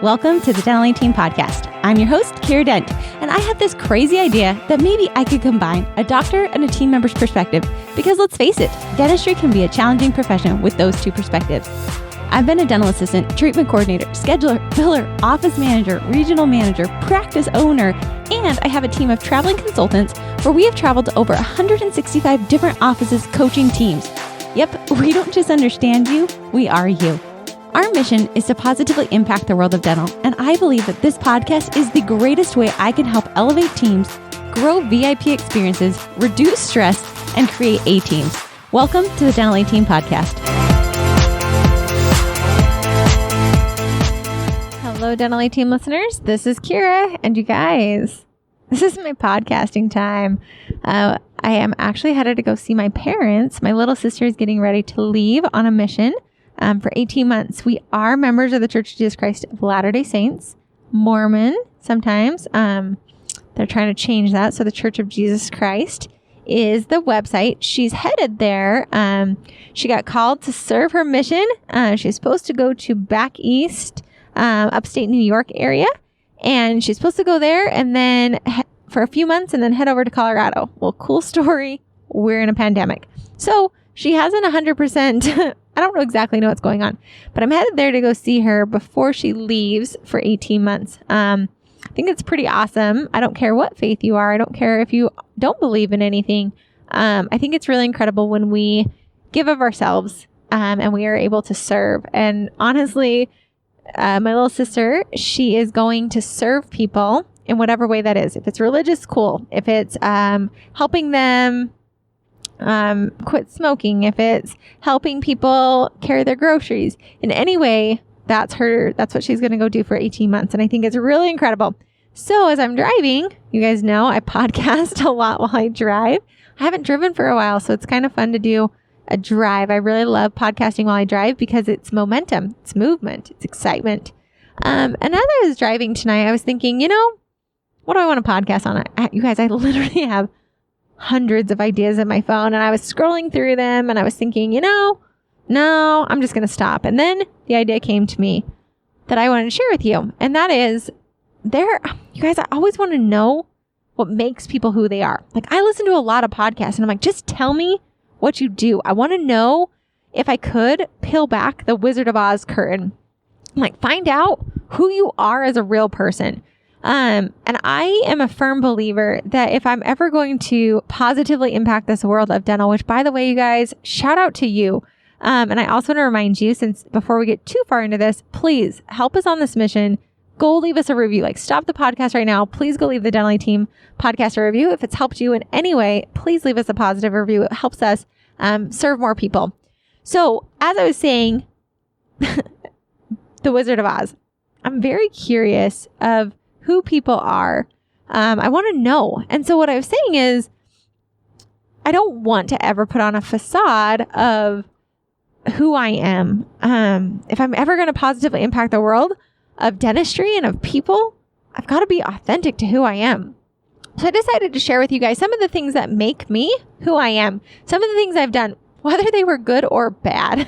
Welcome to the Dental Team Podcast. I'm your host, Kiera Dent, and I have this crazy idea that maybe I could combine a doctor and a team member's perspective because let's face it, dentistry can be a challenging profession with those two perspectives. I've been a dental assistant, treatment coordinator, scheduler, biller, office manager, regional manager, practice owner, and I have a team of traveling consultants where we have traveled to over 165 different offices coaching teams. Yep, we don't just understand you, we are you. Our mission is to positively impact the world of dental, and I believe that this podcast is the greatest way I can help elevate teams, grow VIP experiences, reduce stress, and create A-teams. Welcome to the Dental Team Podcast. Hello, Dental Team listeners. This is Kiera, and you guys, this is my podcasting time. I am actually headed to go see my parents. My little sister is getting ready to leave on a mission for 18 months. We are members of the Church of Jesus Christ of Latter-day Saints, Mormon sometimes. They're trying to change that. So the Church of Jesus Christ is the website. She's headed there. She got called to serve her mission. She's supposed to go to back east, upstate New York area. And she's supposed to go there and then for a few months and then head over to Colorado. Well, cool story. We're in a pandemic. So she hasn't 100%. I don't exactly know what's going on, but I'm headed there to go see her before she leaves for 18 months. I think it's pretty awesome. I don't care what faith you are. I don't care if you don't believe in anything. I think it's really incredible when we give of ourselves and we are able to serve. And honestly, my little sister, she is going to serve people in whatever way that is. If it's religious, cool. If it's helping them quit smoking, if it's helping people carry their groceries in any way, that's what she's going to go do for 18 months. And I think it's really incredible. So as I'm driving, you guys know I podcast a lot while I drive. I haven't driven for a while, so it's kind of fun to do a drive. I really love podcasting while I drive because it's momentum, it's movement, it's excitement. And as I was driving tonight, I was thinking, what do I want to podcast on? You guys, I literally have hundreds of ideas in my phone, and I was scrolling through them and I was thinking, no, I'm just going to stop. And then the idea came to me that I wanted to share with you. And that is you guys, I always want to know what makes people who they are. Like I listen to a lot of podcasts and I'm like, just tell me what you do. I want to know if I could peel back the Wizard of Oz curtain, like find out who you are as a real person. And I am a firm believer that if I'm ever going to positively impact this world of dental, which by the way, you guys, shout out to you. And I also want to remind you, since before we get too far into this, please help us on this mission. Go leave us a review. Like stop the podcast right now. Please go leave the Dental Team podcast a review. If it's helped you in any way, please leave us a positive review. It helps us serve more people. So as I was saying, the Wizard of Oz, I'm very curious of who people are. I want to know. And so what I was saying is, I don't want to ever put on a facade of who I am. If I'm ever going to positively impact the world of dentistry and of people, I've got to be authentic to who I am. So I decided to share with you guys some of the things that make me who I am. Some of the things I've done, whether they were good or bad.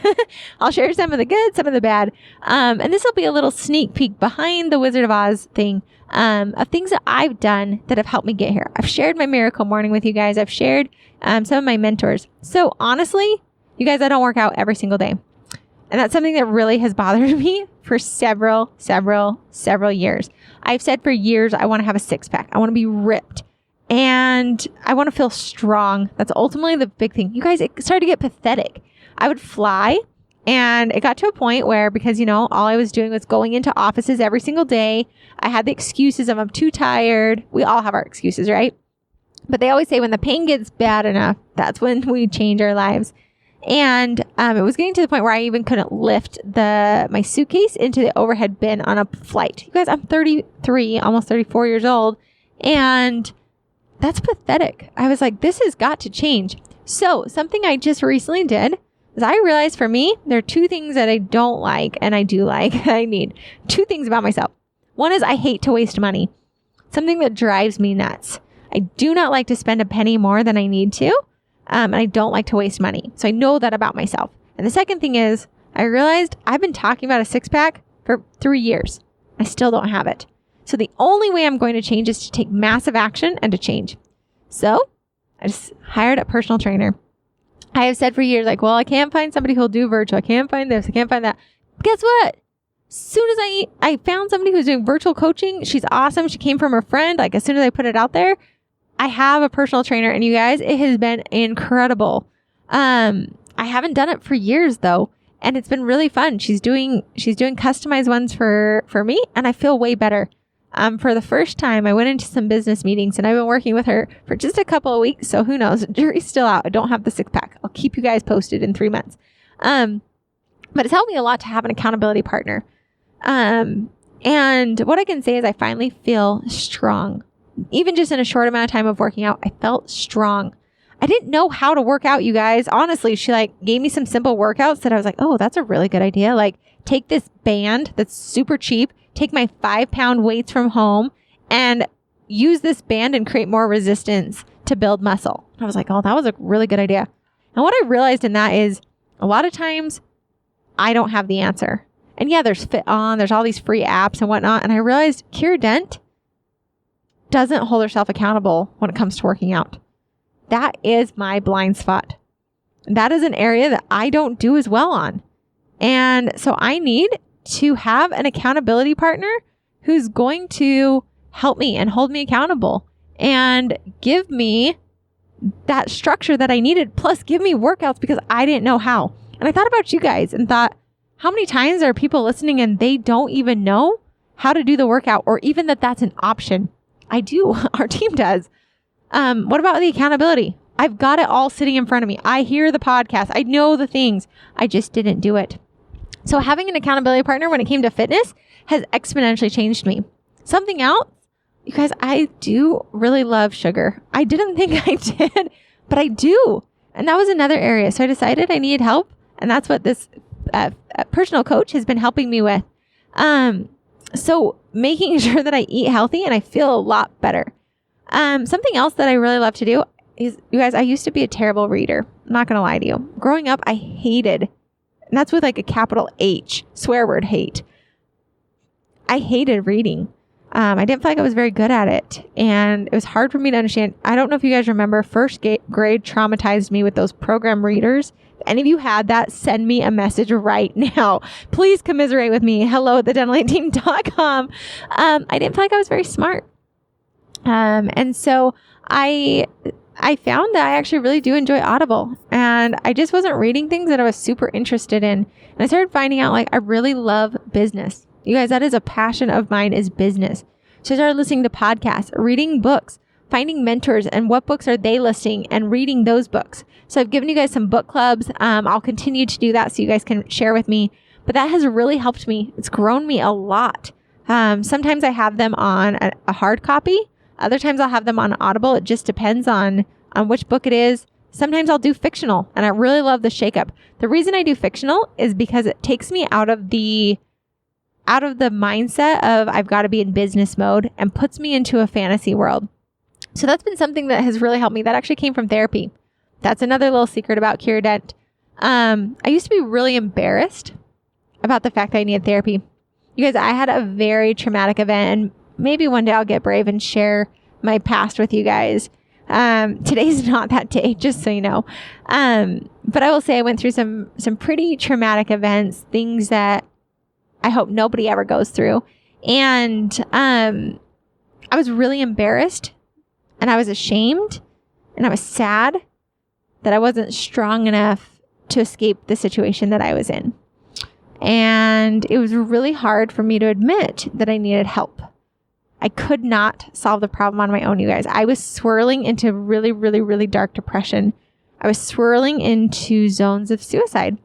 I'll share some of the good, some of the bad. And this will be a little sneak peek behind the Wizard of Oz thing of things that I've done that have helped me get here. I've shared my miracle morning with you guys. I've shared some of my mentors. So honestly, you guys, I don't work out every single day. And that's something that really has bothered me for several years. I've said for years, I want to have a six-pack. I want to be ripped. And I want to feel strong. That's ultimately the big thing. You guys, it started to get pathetic. I would fly and it got to a point where, because, all I was doing was going into offices every single day. I had the excuses of I'm too tired. We all have our excuses, right? But they always say when the pain gets bad enough, that's when we change our lives. And it was getting to the point where I even couldn't lift my suitcase into the overhead bin on a flight. You guys, I'm 33, almost 34 years old. And that's pathetic. I was like, this has got to change. So something I just recently did is I realized for me, there are two things that I don't like and I do like. I need two things about myself. One is I hate to waste money. Something that drives me nuts. I do not like to spend a penny more than I need to. And I don't like to waste money. So I know that about myself. And the second thing is I realized I've been talking about a six-pack for 3 years. I still don't have it. So the only way I'm going to change is to take massive action and to change. So I just hired a personal trainer. I have said for years, like, well, I can't find somebody who'll do virtual. I can't find this. I can't find that. Guess what? As soon as I found somebody who's doing virtual coaching, she's awesome. She came from her friend. Like, as soon as I put it out there, I have a personal trainer. And you guys, it has been incredible. I haven't done it for years though. And it's been really fun. She's doing customized ones for me. And I feel way better. For the first time, I went into some business meetings and I've been working with her for just a couple of weeks. So who knows? Jury's still out. I don't have the 6-pack. I'll keep you guys posted in 3 months. But it's helped me a lot to have an accountability partner. And what I can say is I finally feel strong. Even just in a short amount of time of working out, I felt strong. I didn't know how to work out, you guys. Honestly, she gave me some simple workouts that I was like, oh, that's a really good idea. Like, take this band that's super cheap, take my 5-pound weights from home and use this band and create more resistance to build muscle. I was like, oh, that was a really good idea. And what I realized in that is a lot of times I don't have the answer. And yeah, there's Fit On, there's all these free apps and whatnot. And I realized Kiera Dent doesn't hold herself accountable when it comes to working out. That is my blind spot. That is an area that I don't do as well on. And so I need to have an accountability partner who's going to help me and hold me accountable and give me that structure that I needed, plus give me workouts because I didn't know how. And I thought about you guys and thought, how many times are people listening and they don't even know how to do the workout or even that that's an option? I do. Our team does. What about the accountability? I've got it all sitting in front of me. I hear the podcast. I know the things. I just didn't do it. So having an accountability partner when it came to fitness has exponentially changed me. Something else, you guys, I do really love sugar. I didn't think I did, but I do. And that was another area. So I decided I needed help. And that's what this personal coach has been helping me with. So making sure that I eat healthy and I feel a lot better. Something else that I really love to do is, you guys, I used to be a terrible reader. I'm not going to lie to you. Growing up, I hated, and that's with like a capital H, swear word hate. I hated reading. I didn't feel like I was very good at it. And it was hard for me to understand. I don't know if you guys remember, first grade traumatized me with those program readers. If any of you had that, send me a message right now. Please commiserate with me. hello@thedentalateam.com. I didn't feel like I was very smart. And so I found that I actually really do enjoy Audible, and I just wasn't reading things that I was super interested in. And I started finding out like I really love business. You guys, that is a passion of mine, is business. So I started listening to podcasts, reading books, finding mentors and what books are they listing and reading those books. So I've given you guys some book clubs. I'll continue to do that so you guys can share with me, but that has really helped me. It's grown me a lot. Sometimes I have them on a hard copy. Other times I'll have them on Audible. It just depends on which book it is. Sometimes I'll do fictional, and I really love the shakeup. The reason I do fictional is because it takes me out of the mindset of I've got to be in business mode and puts me into a fantasy world. So that's been something that has really helped me. That actually came from therapy. That's another little secret about Kiera Dent. I used to be really embarrassed about the fact that I needed therapy. You guys, I had a very traumatic event, and maybe one day I'll get brave and share my past with you guys. Today's not that day, just so you know. But I will say I went through some pretty traumatic events, things that I hope nobody ever goes through. And I was really embarrassed, and I was ashamed, and I was sad that I wasn't strong enough to escape the situation that I was in. And it was really hard for me to admit that I needed help. I could not solve the problem on my own, you guys. I was swirling into really, really, really dark depression. I was swirling into zones of suicide.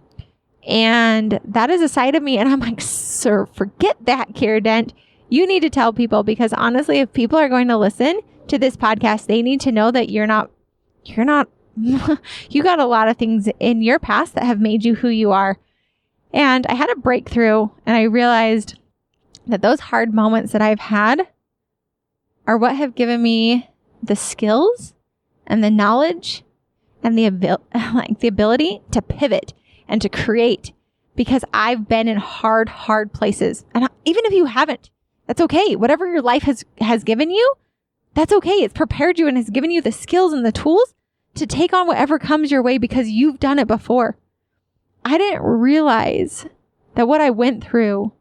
And that is a side of me. And I'm like, sir, forget that, Kiera Dent. You need to tell people, because honestly, if people are going to listen to this podcast, they need to know that you're not, you got a lot of things in your past that have made you who you are. And I had a breakthrough, and I realized that those hard moments that I've had are what have given me the skills and the knowledge and the ability to pivot and to create, because I've been in hard places. And even if you haven't, That's okay. Whatever your life has given you, that's okay. It's prepared you and has given you the skills and the tools to take on whatever comes your way because you've done it before. I didn't realize that what I went through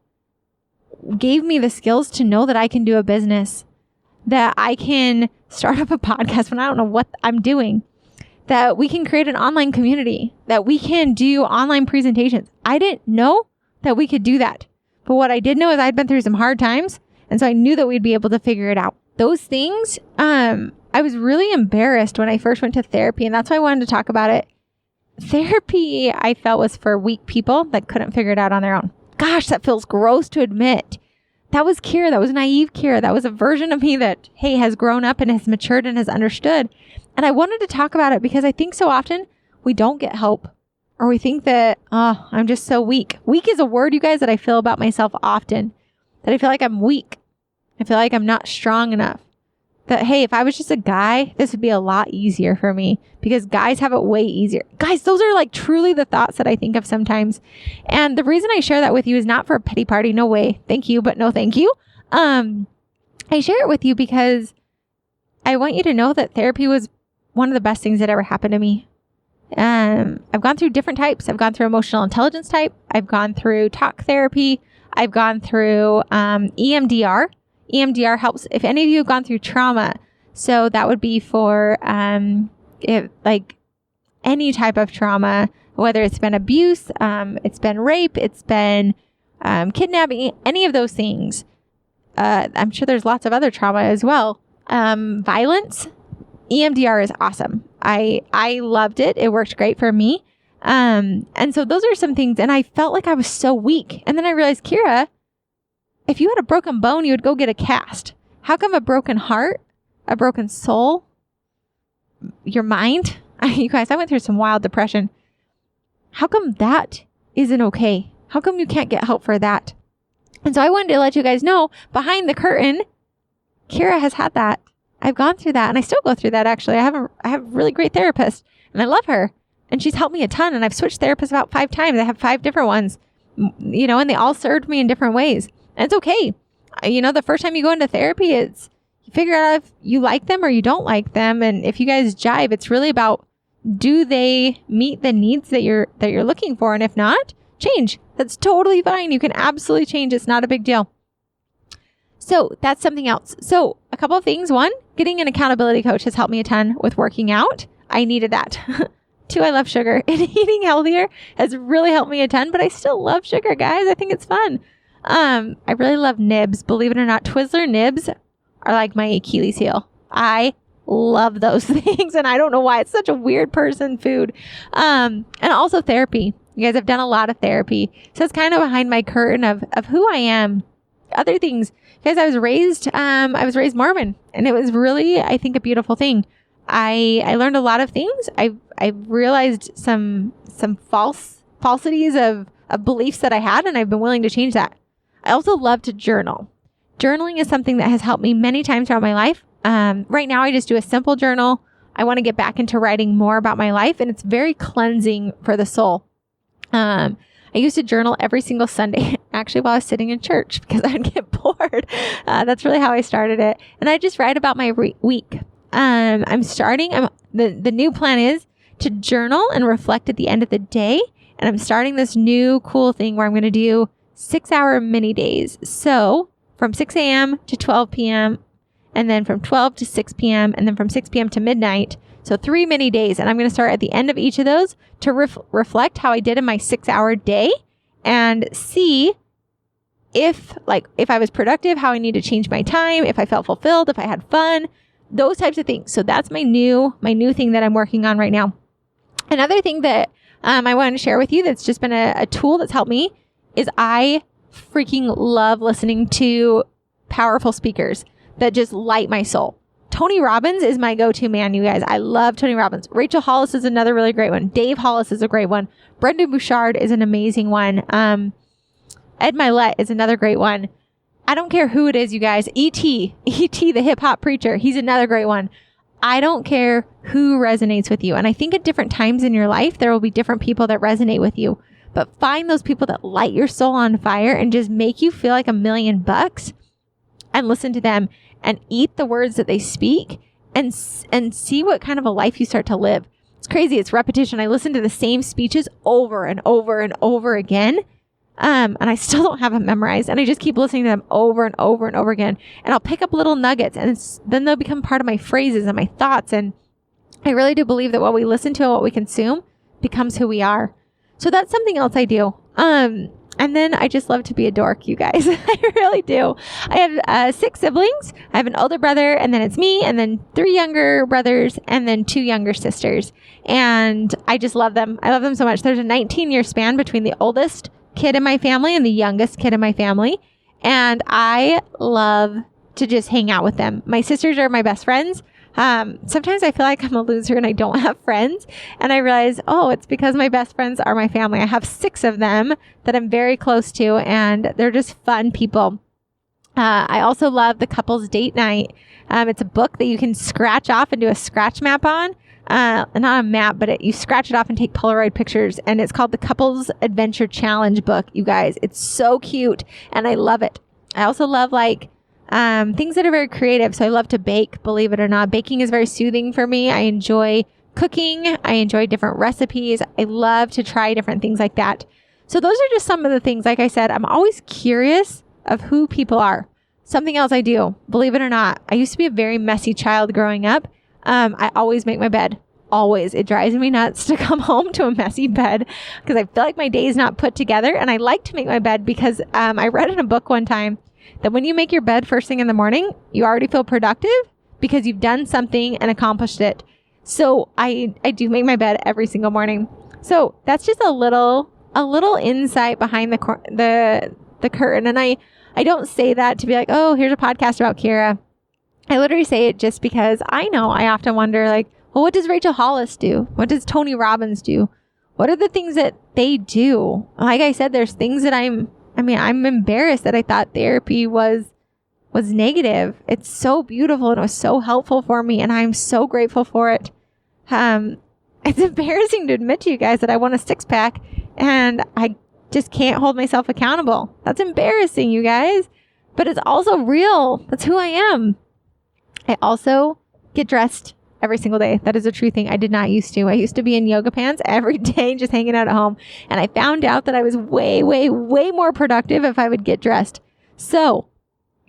gave me the skills to know that I can do a business, that I can start up a podcast when I don't know what I'm doing, that we can create an online community, that we can do online presentations. I didn't know that we could do that. But what I did know is I'd been through some hard times. And so I knew that we'd be able to figure it out. Those things, I was really embarrassed when I first went to therapy. And that's why I wanted to talk about it. Therapy, I felt, was for weak people that couldn't figure it out on their own. Gosh, that feels gross to admit. That was Kiera. That was naive Kiera. That was a version of me that, hey, has grown up and has matured and has understood. And I wanted to talk about it because I think so often we don't get help, or we think that, oh, I'm just so weak. Weak is a word, you guys, that I feel about myself often, that I feel like I'm weak. I feel like I'm not strong enough. That, hey, if I was just a guy, this would be a lot easier for me because guys have it way easier. Guys, those are like truly the thoughts that I think of sometimes. And the reason I share that with you is not for a pity party. No way. Thank you, but no thank you. I share it with you because I want you to know that therapy was one of the best things that ever happened to me. I've gone through different types. I've gone through emotional intelligence type. I've gone through talk therapy. I've gone through EMDR. EMDR helps if any of you have gone through trauma. So that would be for like any type of trauma, whether it's been abuse, it's been rape, it's been kidnapping, any of those things. I'm sure there's lots of other trauma as well. Violence. EMDR is awesome. I loved it. It worked great for me. And so those are some things. And I felt like I was so weak. And then I realized, Kiera, if you had a broken bone, you would go get a cast. How come a broken heart, a broken soul, your mind? You guys, I went through some wild depression. How come that isn't okay? How come you can't get help for that? And so I wanted to let you guys know, behind the curtain, Kiera has had that. I've gone through that, and I still go through that, actually. I have a really great therapist, and I love her. And she's helped me a ton, and I've switched therapists about 5 times. I have 5 different ones, you know, and they all served me in different ways. And it's okay. You know, the first time you go into therapy, it's you figure out if you like them or you don't like them. And if you guys jive, it's really about, do they meet the needs that you're looking for? And if not, change. That's totally fine. You can absolutely change. It's not a big deal. So that's something else. So a couple of things. 1, getting an accountability coach has helped me a ton with working out. I needed that. 2, I love sugar, and eating healthier has really helped me a ton, but I still love sugar, guys. I think it's fun. I really love nibs. Believe it or not, Twizzler nibs are like my Achilles heel. I love those things, and I don't know why. It's such a weird person food. And also therapy. You guys have done a lot of therapy. So it's kind of behind my curtain of who I am. Other things. Guys, I was raised Mormon, and it was really, I think, a beautiful thing. I learned a lot of things. I've realized some falsities of beliefs that I had, and I've been willing to change that. I also love to journal. Journaling is something that has helped me many times throughout my life. Right now, I just do a simple journal. I want to get back into writing more about my life, and it's very cleansing for the soul. I used to journal every single Sunday, actually, while I was sitting in church, because I'd get bored. That's really how I started it. And I just write about my week. The new plan is to journal and reflect at the end of the day. And I'm starting this new cool thing where I'm going to do 6-hour mini days. So from 6 a.m. to 12 p.m. and then from 12 to 6 p.m. and then from 6 p.m. to midnight. So 3 mini days. And I'm going to start at the end of each of those to reflect how I did in my 6-hour day and see if I was productive, how I need to change my time, if I felt fulfilled, if I had fun, those types of things. So that's my new thing that I'm working on right now. Another thing that I wanted to share with you that's just been a tool that's helped me is I freaking love listening to powerful speakers that just light my soul. Tony Robbins is my go-to man, you guys. I love Tony Robbins. Rachel Hollis is another really great one. Dave Hollis is a great one. Brendon Bouchard is an amazing one. Ed Milet is another great one. I don't care who it is, you guys. E.T., the hip-hop preacher, he's another great one. I don't care who resonates with you. And I think at different times in your life, there will be different people that resonate with you. But find those people that light your soul on fire and just make you feel like $1,000,000 and listen to them and eat the words that they speak and see what kind of a life you start to live. It's crazy. It's repetition. I listen to the same speeches over and over and over again. And I still don't have them memorized. And I just keep listening to them over and over and over again. And I'll pick up little nuggets and then they'll become part of my phrases and my thoughts. And I really do believe that what we listen to and what we consume becomes who we are. So that's something else I do. And then I just love to be a dork, you guys. I really do. I have 6 siblings. I have an older brother, and then it's me, and then 3 younger brothers, and then 2 younger sisters. And I just love them. I love them so much. There's a 19-year span between the oldest kid in my family and the youngest kid in my family. And I love to just hang out with them. My sisters are my best friends. Sometimes I feel like I'm a loser and I don't have friends. And I realize, it's because my best friends are my family. I have 6 of them that I'm very close to, and they're just fun people. I also love the couples date night. It's a book that you can scratch off and do a scratch map on. Not a map, but you scratch it off and take Polaroid pictures. And it's called the Couples Adventure Challenge book, you guys. It's so cute and I love it. I also love things that are very creative. So I love to bake, believe it or not. Baking is very soothing for me. I enjoy cooking. I enjoy different recipes. I love to try different things like that. So those are just some of the things. Like I said, I'm always curious of who people are. Something else I do, believe it or not, I used to be a very messy child growing up. I always make my bed. Always. It drives me nuts to come home to a messy bed because I feel like my day is not put together. And I like to make my bed because I read in a book one time that when you make your bed first thing in the morning, you already feel productive because you've done something and accomplished it. So I do make my bed every single morning. So that's just a little insight behind the curtain. And I don't say that to be like, oh, here's a podcast about Kiera. I literally say it just because I know I often wonder well, what does Rachel Hollis do? What does Tony Robbins do? What are the things that they do? Like I said, there's things that I'm embarrassed that I thought therapy was negative. It's so beautiful and it was so helpful for me. And I'm so grateful for it. It's embarrassing to admit to you guys that I want a 6-pack and I just can't hold myself accountable. That's embarrassing, you guys, but it's also real. That's who I am. I also get dressed every single day. That is a true thing. I did not used to. I used to be in yoga pants every day, just hanging out at home. And I found out that I was way, way, way more productive if I would get dressed. So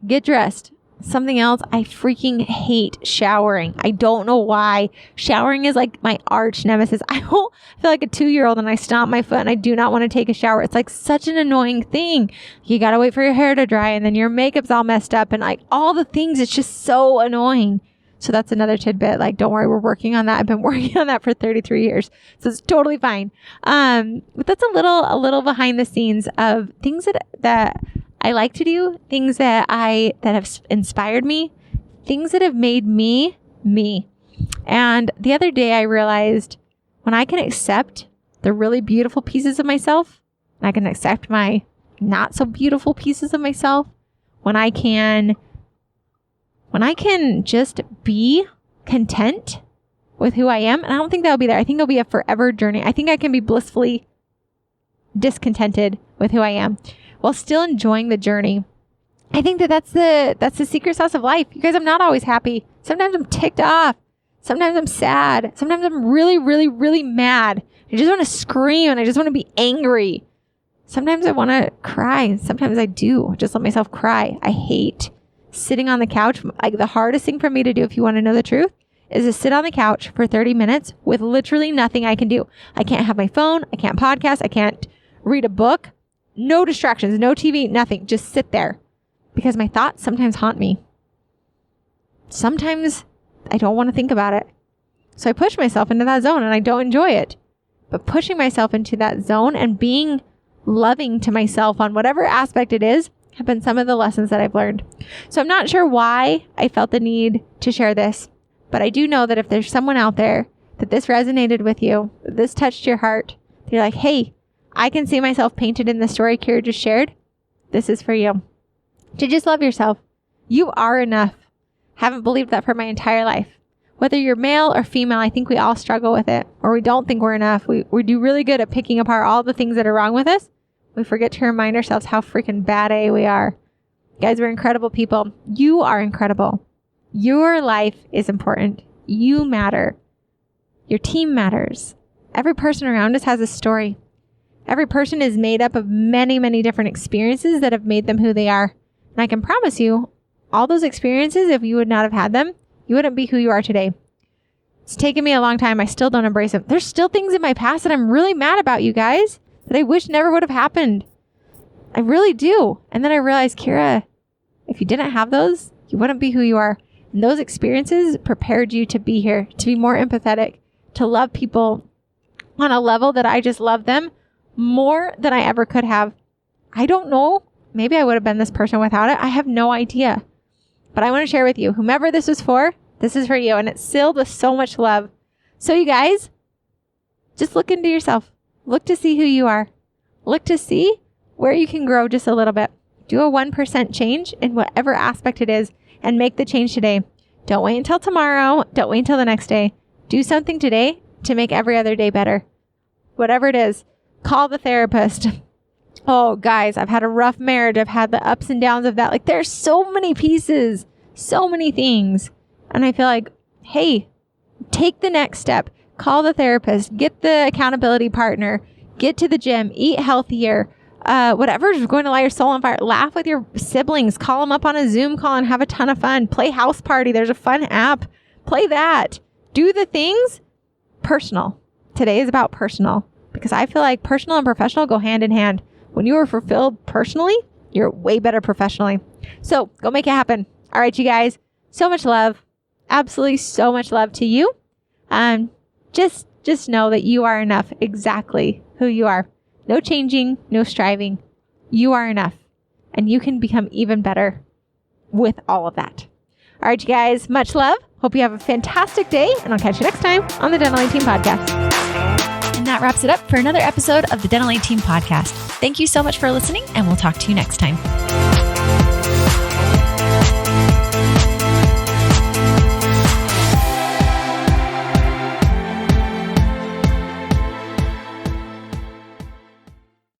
get dressed. Something else, I freaking hate showering. I don't know why. Showering is like my arch nemesis. I feel like a 2-year-old and I stomp my foot and I do not want to take a shower. It's like such an annoying thing. You got to wait for your hair to dry and then your makeup's all messed up and all the things. It's just so annoying. So that's another tidbit. Don't worry, we're working on that. I've been working on that for 33 years. So it's totally fine. But that's a little behind the scenes of things that I like to do, things that have inspired me, things that have made me, me. And the other day I realized when I can accept the really beautiful pieces of myself, and I can accept my not so beautiful pieces of myself, when I can just be content with who I am. And I don't think that'll be there. I think it'll be a forever journey. I think I can be blissfully discontented with who I am while still enjoying the journey. I think that's the secret sauce of life. You guys, I'm not always happy. Sometimes I'm ticked off. Sometimes I'm sad. Sometimes I'm really, really, really mad. I just want to scream and I just want to be angry. Sometimes I want to cry. Sometimes I do. Just let myself cry. I hate sitting on the couch. The hardest thing for me to do, if you want to know the truth, is to sit on the couch for 30 minutes with literally nothing I can do. I can't have my phone. I can't podcast. I can't read a book. No distractions, no TV, nothing. Just sit there because my thoughts sometimes haunt me. Sometimes I don't want to think about it. So I push myself into that zone and I don't enjoy it. But pushing myself into that zone and being loving to myself on whatever aspect it is have been some of the lessons that I've learned. So I'm not sure why I felt the need to share this, but I do know that if there's someone out there that this resonated with you, that this touched your heart, you're like, hey, I can see myself painted in the story Kiera just shared. This is for you. To just love yourself. You are enough. Haven't believed that for my entire life. Whether you're male or female, I think we all struggle with it, or we don't think we're enough. We do really good at picking apart all the things that are wrong with us. We forget to remind ourselves how freaking bad A we are. You guys are incredible people. You are incredible. Your life is important. You matter. Your team matters. Every person around us has a story. Every person is made up of many, many different experiences that have made them who they are. And I can promise you, all those experiences, if you would not have had them, you wouldn't be who you are today. It's taken me a long time. I still don't embrace them. There's still things in my past that I'm really mad about, you guys, that I wish never would have happened. I really do. And then I realized, Kiera, if you didn't have those, you wouldn't be who you are. And those experiences prepared you to be here, to be more empathetic, to love people on a level that I just love them more than I ever could have. I don't know. Maybe I would have been this person without it. I have no idea. But I want to share with you, whomever this is for, this is for you. And it's sealed with so much love. So you guys, just look into yourself. Look to see who you are. Look to see where you can grow just a little bit. Do a 1% change in whatever aspect it is and make the change today. Don't wait until tomorrow. Don't wait until the next day. Do something today to make every other day better. Whatever it is, call the therapist. Oh, guys, I've had a rough marriage. I've had the ups and downs of that. Like, there's so many pieces, so many things. And I feel like, hey, take the next step. Call the therapist. Get the accountability partner. Get to the gym. Eat healthier. Whatever is going to light your soul on fire. Laugh with your siblings. Call them up on a Zoom call and have a ton of fun. Play House Party. There's a fun app. Play that. Do the things personal. Today is about personal because I feel like personal and professional go hand in hand. When you are fulfilled personally, you're way better professionally. So go make it happen. All right, you guys. So much love. Absolutely so much love to you. Just know that you are enough exactly who you are. No changing, no striving. You are enough. And you can become even better with all of that. All right, you guys. Much love. Hope you have a fantastic day. And I'll catch you next time on the Dental 18 Podcast. And that wraps it up for another episode of the Dental 18 Podcast. Thank you so much for listening, and we'll talk to you next time.